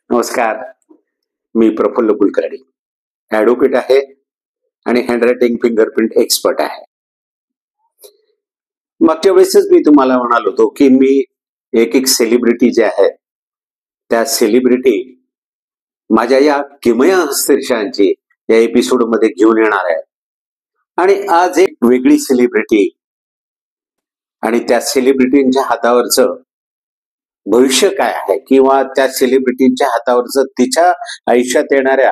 नमस्कार. मी प्रफुल्ल कुलकर्णी, ॲडव्होकेट आहे आणि हँडरायटिंग फिंगरप्रिंट एक्सपर्ट आहे. मागच्या वेळेसच मी तुम्हाला म्हणालो होतो की मी एक सेलिब्रिटी जे आहेत त्या सेलिब्रिटी माझ्या या किमया हस्तरेषांची या एपिसोड मध्ये घेऊन येणार आहे. आणि आज एक वेगळी सेलिब्रिटी आणि त्या सेलिब्रिटींच्या हातावरचं भविष्य काय आहे किंवा त्या सेलिब्रिटींच्या हातावरचं तिच्या आयुष्यात येणाऱ्या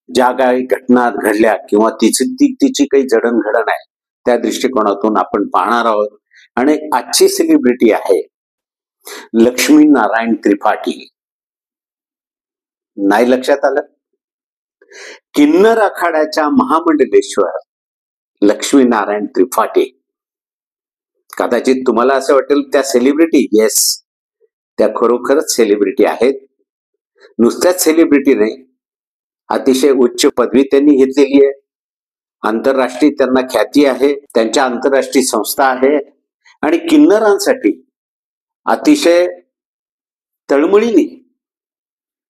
ज्या काही घटना घडल्या किंवा तिची काही जडणघडण आहे त्या दृष्टिकोनातून आपण पाहणार आहोत. आणि आजची सेलिब्रिटी आहे लक्ष्मी नारायण त्रिपाठी. नाही लक्षात आलं? किन्नर आखाड्याच्या महामंडलेश्वर लक्ष्मी नारायण त्रिपाठी. कदाचित तुम्हाला असं वाटेल त्या सेलिब्रिटी, येस, त्या खरोखरच सेलिब्रिटी आहेत. नुसत्याच सेलिब्रिटी नाही, अतिशय उच्च पदवी त्यांनी घेतलेली आहे. आंतरराष्ट्रीय त्यांना ख्याती आहे, त्यांच्या आंतरराष्ट्रीय संस्था आहे आणि किन्नरांसाठी अतिशय तळमळीने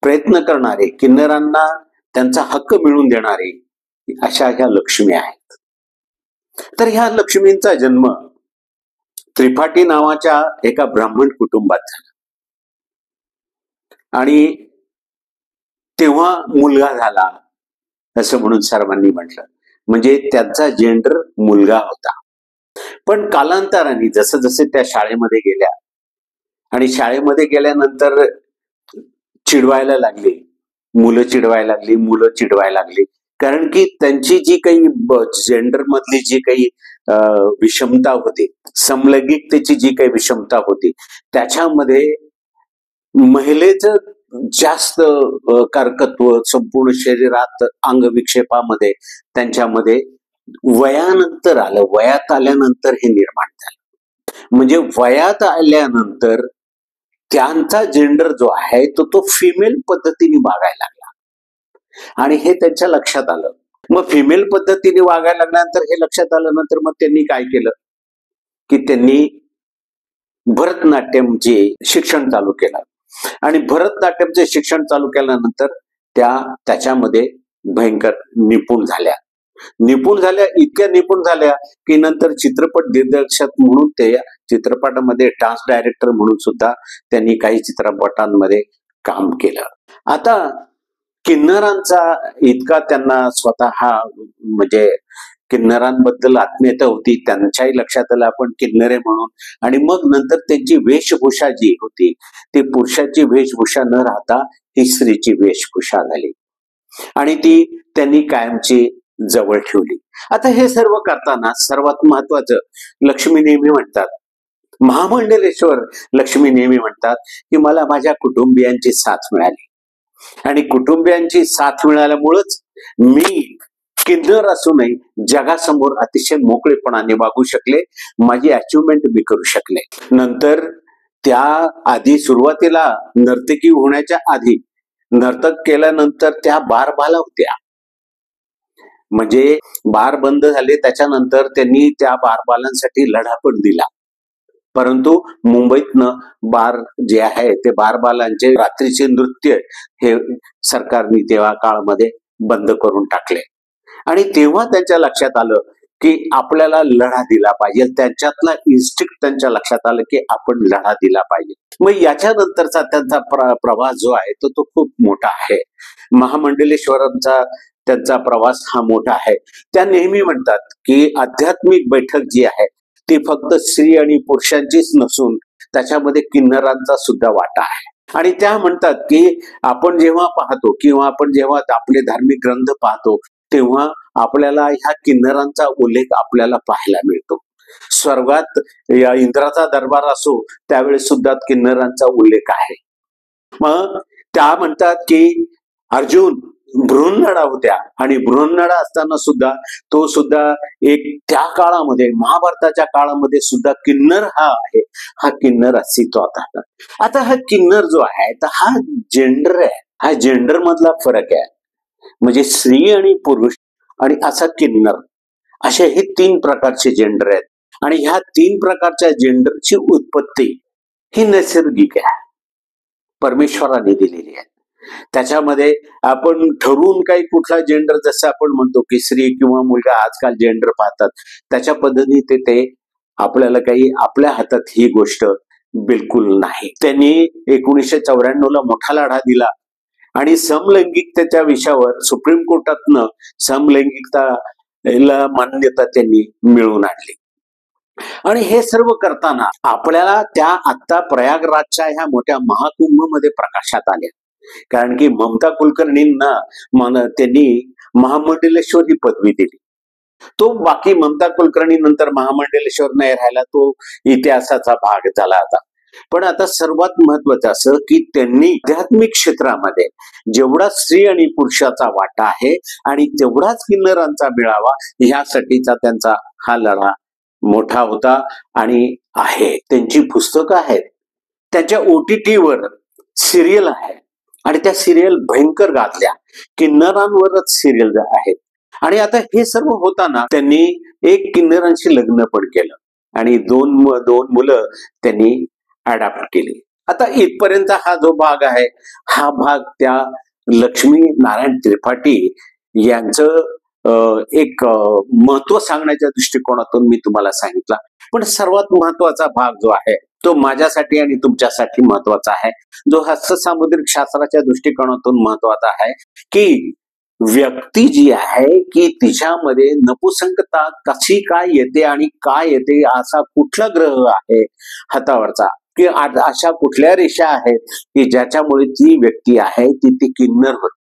प्रयत्न करणारे, किन्नरांना त्यांचा हक्क मिळवून देणारे अशा ह्या लक्ष्मी आहेत. तर ह्या लक्ष्मींचा जन्म त्रिपाठी नावाच्या एका ब्राह्मण कुटुंबात झाला आणि तेव्हा मुलगा झाला असं म्हणून सर्वांनी म्हटलं. म्हणजे त्यांचा जेंडर मुलगा होता. पण कालांतराने जसं जसे त्या शाळेमध्ये गेल्या आणि शाळेमध्ये गेल्यानंतर चिडवायला लागली, मुलं चिडवायला लागली. कारण की त्यांची जी काही जेंडर मधली जी काही विषमता होती, समलैंगिकतेची जी काही विषमता होती, त्याच्यामध्ये महिलेचं जास्त कारकत्व संपूर्ण शरीरात अंगविक्षेपामध्ये त्यांच्यामध्ये वयानंतर आलं. वयात आल्यानंतर हे निर्माण झालं. म्हणजे वयात आल्यानंतर त्यांचा जेंडर जो आहे तो फिमेल पद्धतीने वागायला लागला आणि हे त्यांच्या लक्षात आलं. मग फिमेल पद्धतीने वागायला लागल्यानंतर हे लक्षात आल्यानंतर मग त्यांनी काय केलं की त्यांनी भरतनाट्यमचे शिक्षण चालू केलं आणि भरतनाट्यमचे शिक्षण चालू केल्यानंतर त्याच्यामध्ये भयंकर निपुण झाल्या. इतक्या निपुण झाल्या की नंतर चित्रपट दिग्दर्शक म्हणून ते चित्रपटामध्ये डान्स डायरेक्टर म्हणून सुद्धा त्यांनी काही चित्रपटांमध्ये काम केलं. आता किन्नरांचा इतका त्यांना स्वतः म्हणजे किन्नरांबद्दल आत्मीयता होती, त्यांच्याही लक्षात आलं आपण किन्नरे म्हणून. आणि मग नंतर त्यांची वेशभूषा जी होती ती पुरुषाची वेशभूषा न राहता ही स्त्रीची वेशभूषा झाली आणि ती त्यांनी कायमची जवळ ठेवली. आता हे सर्व करताना सर्वात महत्वाचं लक्ष्मी नेहमी म्हणतात, महामंडलेश्वर लक्ष्मी नेहमी म्हणतात की मला माझ्या कुटुंबियांची साथ मिळाली आणि कुटुंबियांची साथ मिळाल्यामुळेच मी किन्नर असूनही जगासमोर अतिशय मोकळेपणाने वागू शकले, माझी अचिव्हमेंट मी करू शकले. नंतर त्या आधी सुरुवातीला नर्तकी होण्याच्या आधी नर्तक केल्यानंतर त्या बारबाला होत्या. म्हणजे बार बंद झाले त्याच्यानंतर त्यांनी त्या बारबालांसाठी लढा पण दिला. परंतु मुंबईतनं बार जे आहे ते बारबालांचे रात्रीचे नृत्य हे सरकारने तेव्हा काळामध्ये बंद करून टाकले आणि तेव्हा त्यांच्या लक्षात आलं की आपल्याला लढा दिला पाहिजे. त्यांच्यातला इन्स्टिंक्ट त्यांच्या लक्षात आलं की आपण लढा दिला पाहिजे. मग याच्यानंतरचा त्यांचा प्रवास जो आहे तो खूप मोठा आहे. महामंडलेश्वरांचा त्यांचा प्रवास हा मोठा आहे. त्या नेहमी म्हणतात की आध्यात्मिक बैठक जी आहे ती फक्त स्त्री आणि पुरुषांचीच नसून त्याच्यामध्ये किन्नरांचा सुद्धा वाटा आहे. आणि त्या म्हणतात की आपण जेव्हा पाहतो किंवा आपण जेव्हा आपले धार्मिक ग्रंथ पाहतो तेव्हा आपल्याला ह्या किन्नरांचा उल्लेख आपल्याला पाहायला मिळतो. स्वर्गात इंद्राचा दरबार असो त्यावेळेस सुद्धा किन्नरांचा उल्लेख आहे. मग त्या म्हणतात की अर्जुन बृहन्नळा होत्या आणि बृहन्नळा असताना सुद्धा तो सुद्धा एक त्या काळामध्ये महाभारताच्या काळामध्ये सुद्धा किन्नर हा किन्नर अस्तित्वात आला. आता हा किन्नर जो आहे तर हा जेंडर आहे, हा जेंडर मधला फरक आहे. म्हणजे स्त्री आणि पुरुष आणि असा किन्नर असे हे 3 प्रकारचे जेंडर आहेत आणि ह्या 3 प्रकारच्या जेंडरची उत्पत्ती ही नैसर्गिक आहे, परमेश्वराने दिलेली आहे. त्याच्यामध्ये आपण ठरवून काही कुठला जेंडर, जसं आपण म्हणतो की स्त्री किंवा मुलगा आजकाल जेंडर पाहतात, त्याच्या पद्धतीने ते आपल्याला काही आपल्या हातात ही गोष्ट बिलकुल नाही. त्यांनी 1994 ला मोठा लढा दिला आणि समलैंगिकतेच्या विषयावर सुप्रीम कोर्टातनं समलैंगिकताला मान्यता त्यांनी मिळवून आणली. आणि हे सर्व करताना आपल्याला त्या आता प्रयागराजच्या ह्या मोठ्या महाकुंभमध्ये प्रकाशात आल्या. कारण की ममता कुलकर्णींना त्यांनी महामंडलेश्वर ही पदवी दिली. तो बाकी ममता कुलकर्णी नंतर महामंडलेश्वर नाही राहिला, तो इतिहासाचा भाग झाला आता. पण आता सर्वात महत्वाचं असं की त्यांनी आध्यात्मिक क्षेत्रामध्ये जेवढा स्त्री आणि पुरुषाचा वाटा आहे आणि तेवढाच किन्नरांचा मिळावा ह्यासाठीचा त्यांचा हा लढा मोठा होता आणि आहे. त्यांची पुस्तकं आहेत, त्यांच्या OTT-वर सिरियल आहे आणि त्या सिरियल भयंकर गाजल्या. किन्नरांवरच सिरियल आहेत. आणि आता हे सर्व होताना त्यांनी एक किन्नरांशी लग्न पण केलं आणि दोन मुलं त्यांनी अडॉप्ट केली. आता इथपर्यंत हा जो भाग आहे, हा भाग त्या लक्ष्मी नारायण त्रिपाठी यांचं एक महत्व सांगण्याच्या दृष्टिकोनातून मी तुम्हाला सांगितला. पण सर्वात महत्वाचा भाग जो आहे तो माझ्यासाठी आणि तुमच्यासाठी महत्वाचा आहे, जो हस्तसामुद्रिक शास्त्राच्या दृष्टिकोनातून महत्वाचा आहे, की व्यक्ती जी आहे की तिच्यामध्ये नपुसंकता कशी काय येते आणि काय येते, असा कुठला ग्रह आहे हातावरचा, की अशा कुठल्या रेषा आहेत की ज्याच्यामुळे ती व्यक्ती आहे ती किन्नर होते.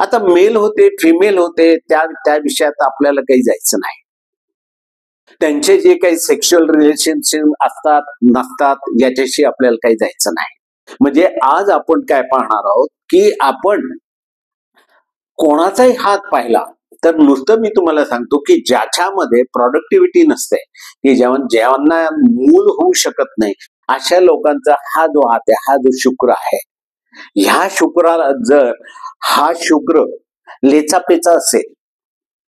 आता मेल होते फिमेल होते त्या विषयात आपल्याला काही जायचं नाही. त्यांचे जे काही सेक्शुअल रिलेशनशिप असतात नसतात याच्याशी आपल्याला काही जायचं नाही. म्हणजे आज आपण काय पाहणार आहोत की आपण कोणाचाही हात पाहिला तर नुसतं मी तुम्हाला सांगतो की ज्याच्यामध्ये प्रोडक्टिव्हिटी नसते, की ज्यांना मूल होऊ शकत नाही, अशा लोकांचा हा जो हात आहे, हा जो शुक्र आहे, ह्या शुक्राला जर हा शुक्र लेचापेचा असेल,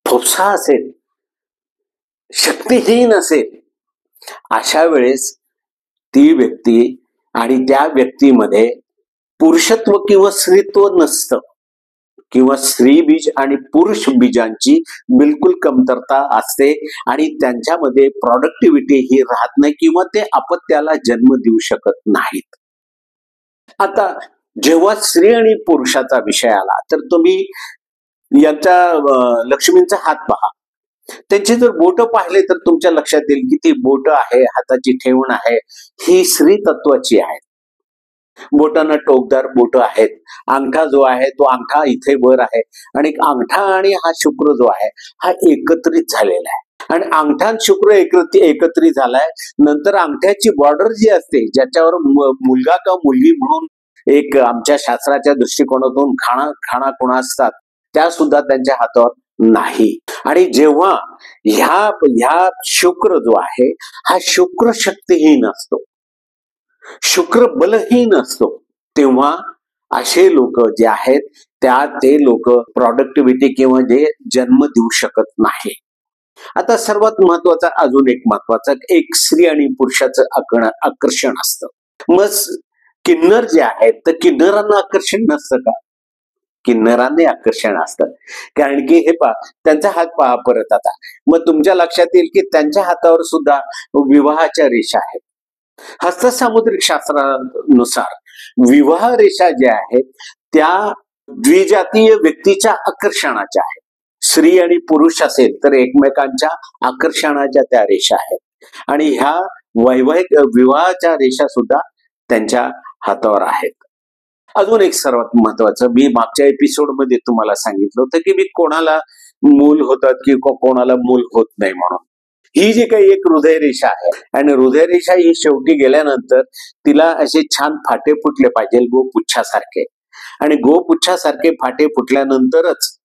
फोसा असेल, शक्तिहीन असेल, अशा वेळेस ती व्यक्ती आणि त्या व्यक्तीमध्ये पुरुषत्व किंवा स्त्रीत्व नसतं, किंवा स्त्री बीज आणि पुरुष बीजांची बिलकुल कमतरता असते आणि त्यांच्यामध्ये प्रोडक्टिव्हिटी ही राहत नाही किंवा ते अपत्याला जन्म देऊ शकत नाहीत. आता जेव्हा स्त्री आणि पुरुषाचा विषय आला तर तुम्ही यांच्या लक्ष्मींचा हात पहा. त्यांचे जर बोट पाहिले तर तुमच्या लक्षात येईल की ती बोट आहे, हाताची ठेवण आहे, ही स्त्री तत्वाची आहे. बोटांना टोकदार बोट आहेत. अंगठा जो आहे तो अंगठा इथे वर आहे आणि अंगठा आणि हा शुक्र जो आहे हा एकत्रित झालेला आहे आणि अंगठा शुक्र एकत्रित झालाय. नंतर अंगठ्याची बॉर्डर जी असते, ज्याच्यावर मुलगा का मुलगी म्हणून एक आमच्या शास्त्राच्या दृष्टिकोनातून खाणा खुणा असतात, त्या सुद्धा त्यांच्या हातावर नाही. आणि जेव्हा ह्या शुक्र जो आहे हा शुक्र शक्तीहीन असतो, शुक्र बलहीन असतो, तेव्हा असे लोक जे आहेत ते लोक प्रोडक्टिव्हिटी किंवा जे जन्म देऊ शकत नाही. आता सर्वात महत्वाचा अजून एक महत्वाचा एक स्त्री आणि पुरुषाचं आकर्षण असतं. मग किन्नर जे आहेत तर किन्नरांना आकर्षण नसतं का? किन्नरांनी आकर्षण असतं. कारण की हे पहा, त्यांचा हात पहा परत. आता मग तुमच्या लक्षात येईल की त्यांच्या हातावर सुद्धा विवाहाच्या रेषा आहेत. हस्तसामुद्रिक शास्त्रानुसार विवाह रेषा ज्या आहेत त्या द्विजातीय व्यक्तीच्या आकर्षणाच्या आहेत. स्त्री आणि पुरुष असेल तर एकमेकांच्या आकर्षणाच्या त्या रेषा आहेत आणि ह्या वैवाहिक विवाहाच्या रेषा सुद्धा त्यांच्या हातावर आहेत. अजून एक सर्वात महत्वाचं, मी मागच्या एपिसोडमध्ये तुम्हाला सांगितलं होतं की मी कोणाला मूल होतात की कोणाला मूल होत नाही म्हणून. ही जी काही एक हृदय रेषा आहे आणि हृदय रेषा ही शेवटी गेल्यानंतर तिला असे छान फाटे फुटले पाहिजे गोपुच्छासारखे, आणि गोपुच्छासारखे फाटे फुटल्यानंतरच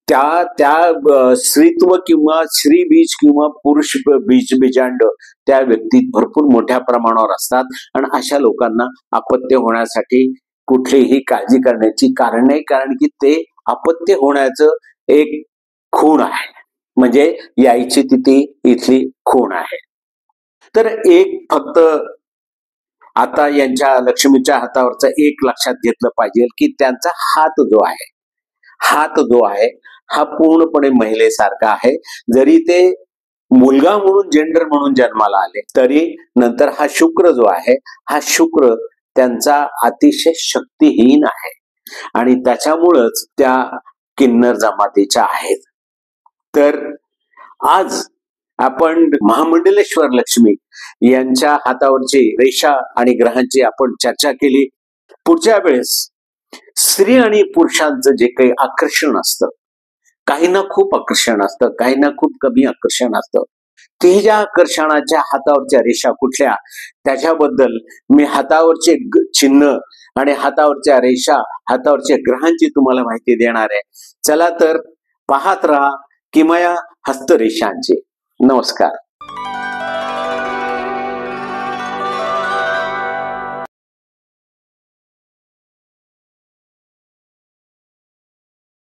त्या स्त्रीत्व किंवा स्त्री बीज किंवा पुरुष बीजांड त्या व्यक्तीत भरपूर मोठ्या प्रमाणावर असतात. आणि अशा लोकांना अपत्य होण्यासाठी कुठलीही काळजी करण्याची कारण नाही, कारण की ते अपत्य होण्याचं एक खूण आहे, म्हणजे यायची तिथी इथली खूण आहे. तर एक फक्त आता यांच्या लक्ष्मीच्या हातावरचं एक लक्षात घेतलं पाहिजे की त्यांचा हात जो आहे हा पूर्णपणे महिलेसारखा आहे. जरी ते मुलगा म्हणून जेंडर म्हणून जन्माला आले तरी नंतर हा शुक्र जो आहे हा शुक्र त्यांचा अतिशय शक्तिहीन आहे आणि त्याच्यामुळंच त्या किन्नर जमातीच्या आहेत. तर आज आपण महामंडलेश्वर लक्ष्मी यांच्या हातावरची रेषा आणि ग्रहांची आपण चर्चा केली. पुढच्या वेळेस स्त्री आणि पुरुषांचं जे काही आकर्षण असतं, काहींना खूप आकर्षण असतं, काहींना खूप कमी आकर्षण असतं, ते ज्या आकर्षणाच्या हातावरच्या रेषा कुठल्या त्याच्याबद्दल मी हातावरचे चिन्ह आणि हातावरच्या रेषा, हातावरच्या ग्रहांची तुम्हाला माहिती देणार आहे. चला तर पाहत राहा किमया हस्तरेषांचे. नमस्कार.